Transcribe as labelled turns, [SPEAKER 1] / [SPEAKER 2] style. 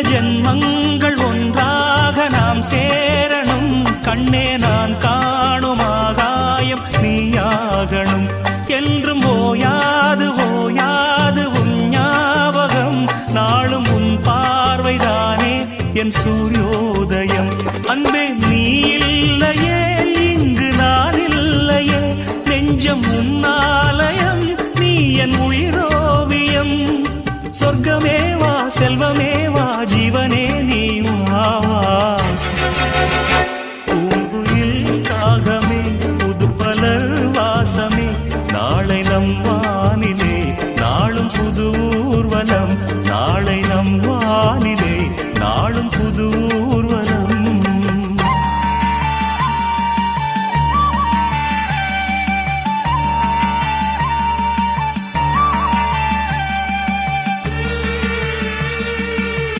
[SPEAKER 1] ஜென்மங்கள் ஒன்றாக நாம் சேரணும். கண்ணே நான் காணும் ஆகாயம் நீயாகணும். என்றும் ஓயாது ஓயாது உன் ஞாபகம். நாளும் உன் பார்வைதானே என் சூரியோதயம். அன்பே நீ இல்லையே இங்கு நான் இல்லையே. நெஞ்சம் உன்னாலயம் நீ என் உயிரோவியம். சொர்க்கமேவா செல்வமேவா ஜீவனே நீ வா. பூங்குயில் காகமே புதுப்பலர் வாசமே. நாளை நம் வானிலே நாளும் புது ஊர்வலம். நாளை